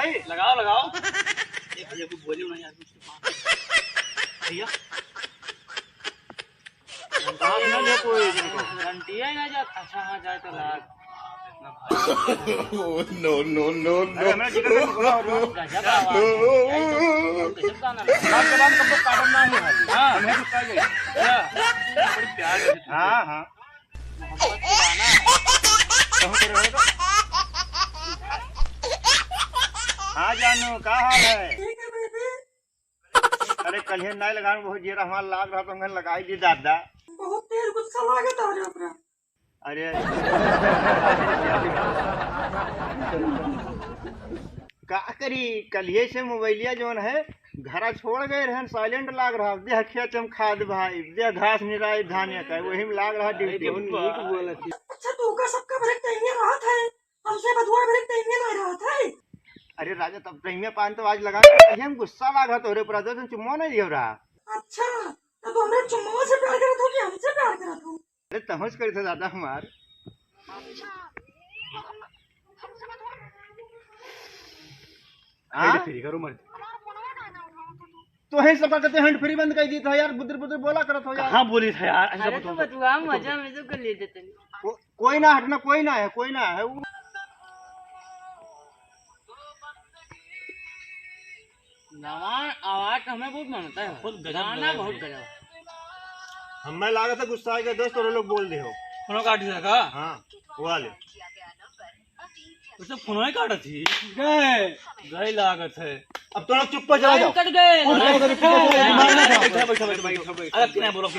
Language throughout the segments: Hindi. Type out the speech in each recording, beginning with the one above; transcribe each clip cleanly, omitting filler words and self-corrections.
भाई लगाओ लगाओ। भैया को बोले ना यार भैया ना ले कोई घंटिया ही ना जाता। अच्छा हाँ जाए तो लाग नो नो नो अरे हमें जिक्र में बोला हो रहा गजब आवाज है। गजब गाना लगा। बात के बाद कब काटम ना है हां हमें गुस्सा गई बड़ी प्यार है। हां हां मोहब्बत की गाना है। कहां कर रहे हो? हाँ जानू का हाल है? अरे कल ही नहीं लगान बहुत जीरा हमारा लाग रहा तो मैं लगाई दी दादा। बहुत तेज गुस्सा लागे तारे अपना। अरे का करी कलिए से मोबाइलिया जोन है घरा छोड़ गए रहन साइलेंट लाग रहा देह खेत में खाद भाई देह घास निराई धान्य का वही में लाग रहा ड्यूटी। अच्छा तू का सबका ब्रेक टाइम रहा था हमसे बदुआ ब्रेक टाइम नहीं रहा था। अरे राजा तब टाइम पान तो आज लगा हम गुस्सा लाग रहा तोरे पर तो चुम्मा नहीं दियो रहा। अच्छा तो तू हमरे चुम्मा से प्यार करत हो कि हमसे प्यार करत हो? अरे तमस करे थे दादा हमार हाँ फ्री करो मत। तो है सब कहते हैंड फ्री बंद कर दी था यार बुद्र बुद्र बोला करत हो यार। हाँ बोली था यार। ऐसा अरे तो बतुआ मजा में तो कर ले देते नहीं। कोई ना हटना कोई ना है आवाज हमें बहुत मानता है। बहुत गजब गाना बहुत गजब। हमें लागा था गुस्सा आ गया दोस्त और लोग बोल दे हो। फोनो काट दिया का। हाँ वाले उसे फोनो ही काटा थी। गए लागत है। अब तो लोग चुप हो जाओ। कट गए। अरे बोलो कल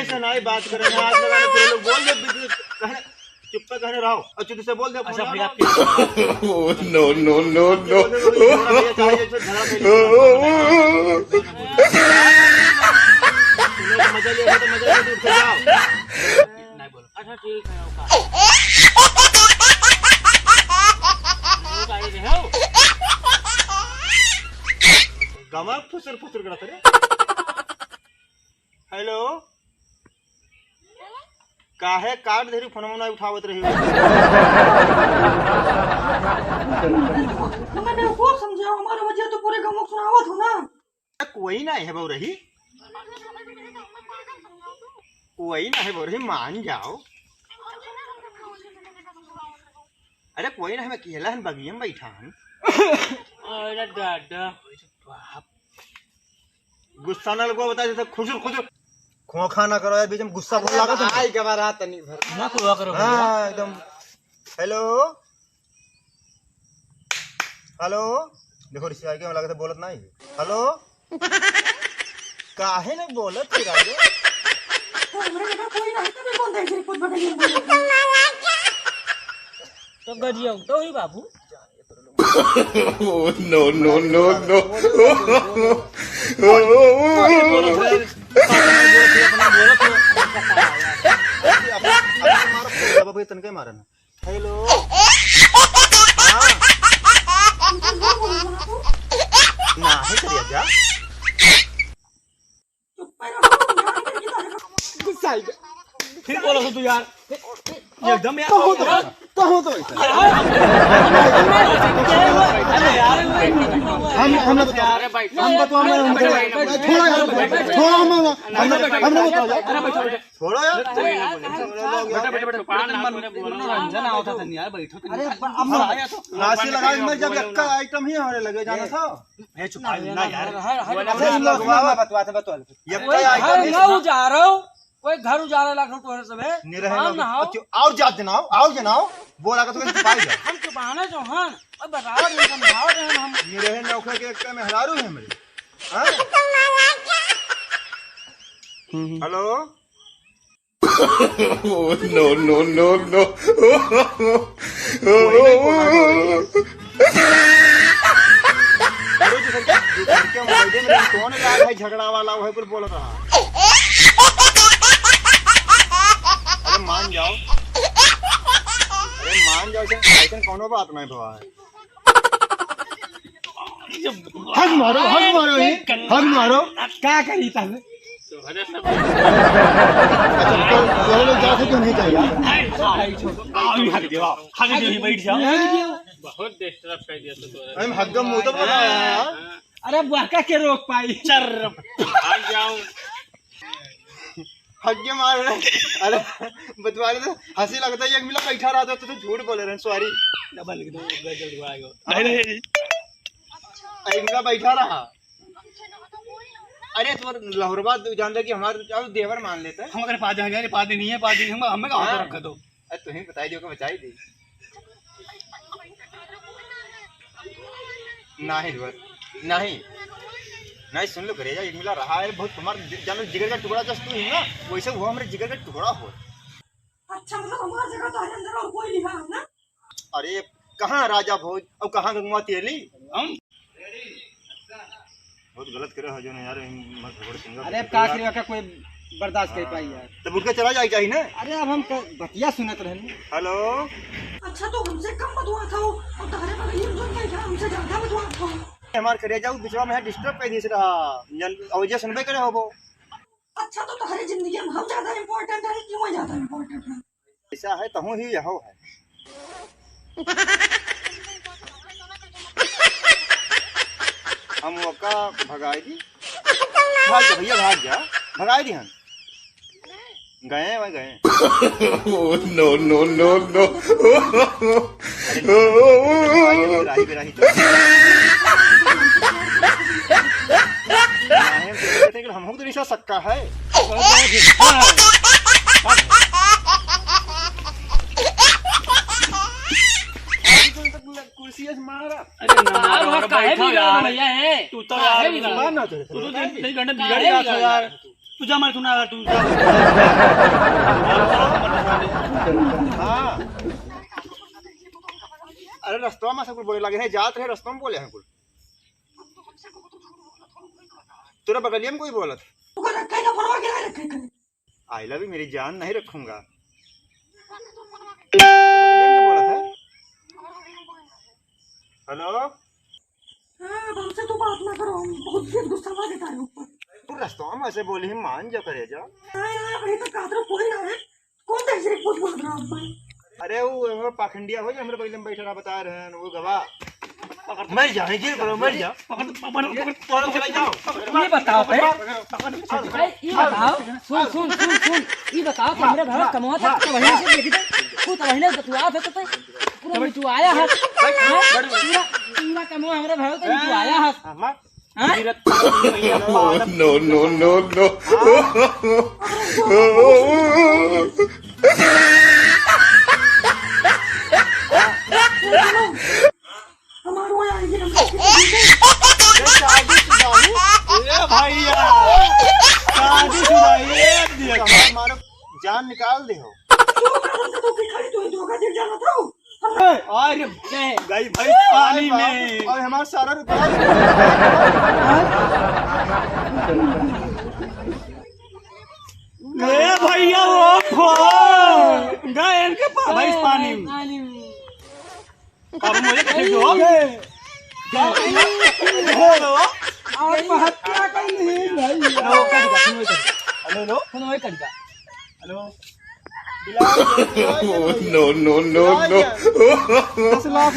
से नहीं बात कर रहे आज लगा तो लोग बोल दे चुप पे कहने रहो और चुप से बोल दे। अच्छा भैया नो नो नो नो मजा लिया तो मजा ले उठ जाओ। नहीं बोलो। अच्छा ठीक है गमा फुसर फुसर करत रे। हेलो काहे काट देरी फोन में उठावत रही हो? मैंने को समझाओ हमारा वजह तो पूरे गांव को सुनावत हो ना। कोई ना है बहु रही मान जाओ। अरे कोई ना है मैं अकेला हन बगिया में बैठा हूं। अरे दादा गुस्सा ना लगो बता जैसे खुशुर खोखा ना करो यार बीच में गुस्सा बहुत लगा तो आई के बार रात नहीं भर ना तो करो। हां एकदम। हेलो देखो रिश्तेदार के लगा था बोलत नहीं। हेलो काहे ने बोलत फिर आगे तो हमरे जगह कोई नहीं तो मैं बोल दे सिर्फ खुद बता तो गजिया तो ही बाबू। नो नो नो नो तनके मारन। हेलो ना है करिया जा गुस्सा आई फिर बोलो तू यार एकदम यार कहो तो हम छोड़ो यार रंजन आवता था यार बैठो। अरे नासी लगा में जब एक्का आइटम ही होने लगे जाना था। है चुप ना यार। घर उजारो कोई घर उजारे लाख रुपए सब है। और जनाओ बोला तो पाई जाओ। हम चुपाने जो हैं अब बराबर नहीं समझाओ रहे हम। निरहे नौखा के एक्का में हरारू है मेरे। हां hello no no no no कौन है झगड़ा वाला वही पर बोल रहा। अरे मान जाओ ऐसा कोनो बात नहीं भवा है। हग मारो क्या करी तब तुम्हारे सब दोनों लोग जाते क्यों नहीं चाहिए आओ हक देवा हक दे बैठ जाओ बहुत डिस्टर्ब कर दिया तो हम हग्गम मुंह तो बोला यार अरे वाका के रोक पाई चर भाग जाऊं हग्गे मार रहे अरे बतवाले तो हंसी लगता है एक मिला बैठा रहा था तो झूठ बोले रहे सॉरी डबल लिख दो गजल दुआएगा नहीं एक मिला बैठा रहा अरे तो लाहौरबाद जान रहे कि हमारे अब देवर मान लेते हैं हम अगर 5000 पादी नहीं है पादी हम हमें कहां तो रख दो अरे तुम्हें बताई दियो कि बचाई दी नहीं नहीं नहीं सुन लो करेजा एक मिला रहा है बहुत तुम्हारा जानो जिगर का टुकड़ा जस तू ही ना वैसे वो हमारे जिगर का टुकड़ा हो अच्छा मतलब हमारी जगह तो अंदर और कोई नहीं है ना। अरे कहाँ राजा भोज और कहाँ गंगवा तेली हम बहुत गलत करे हो जो ना यार मत भगड़ सिंगा अरे का करियो का कोई बर्दाश्त कर पाई यार तब उठ के चला जाए चाहिए ना अरे अब हम बतिया सुनत रहन हेलो अच्छा तो हमसे कम बदुआ था और तारे पर ये जो नहीं था हमसे ज्यादा बदुआ था। हमार करे जाऊ बिचवा में डिस्टर्ब कर दिस रहा और जे सुनबे करे होबो अच्छा तो तुम्हारी जिंदगी में हम ज्यादा इम्पोर्टेंट है क्यों ज्यादा इम्पोर्टेंट है। ऐसा है तहु ही यहो है हम ओका भगाई दी भाग जा भैया भाग जा भगाई दी हम गए वह गए Oh, no, no, no, no. बिराही बिराही हम तो निशा सक्का है कुर्सी से मारा अरे ना मारो काहे बैठो भी यार भैया है तू तो यार मारना तो तू तो 3 घंटे बिगड़ गया था यार तू जा मैं सुना तू जा हाँ अरे रास्ता में सब कुछ बोले लगे हैं जात रहे रास्ता में बोले हैं कुछ तेरा बगलिया में कोई बोला था तू कर रखा है ना फरवा के रखे करे आई लव यू मेरी जान नहीं रखूंगा बोला था हेलो हां हमसे तो बात ना करो बहुत फिर गुस्सा आ देता है ऊपर तू रास्ता में ऐसे बोली ही मान जा करे जा हां भाई तो कादर कोई ना है कौन तेरे कुछ बोल रहा है भाई। अरे वो पाखंडिया हो जा हमरे बगल में बैठा बता रहे हैं वो गवाह मर जा गिर करो मर जा पकड़ चला जाओ ये बताओ भाई ये बताओ सुन सुन सुन सुन ये बताओ कि हमरे घर कमवा था तो वहीं से देखी तू तो वहीं से तू आ था तो पूरा तू आया है पूरा कमवा हमरे घर तो तू आया है हमार हां Oh, no, no, no, no. हमारे वहाँ आएगी हम भैया शादीशुदा एक दिया मारो जान निकाल दे हो तो की खाली तो धोखा दे जाना था अरे गई भाई पानी में और हमारा सारा रुपया ए भैया वो गए इनके भाई पानी में अब मुझे कैसे दो और हत्या कर नहीं भाई हेलो सुनो ये करिका hello Oh, no, no, no, no. 10 lakh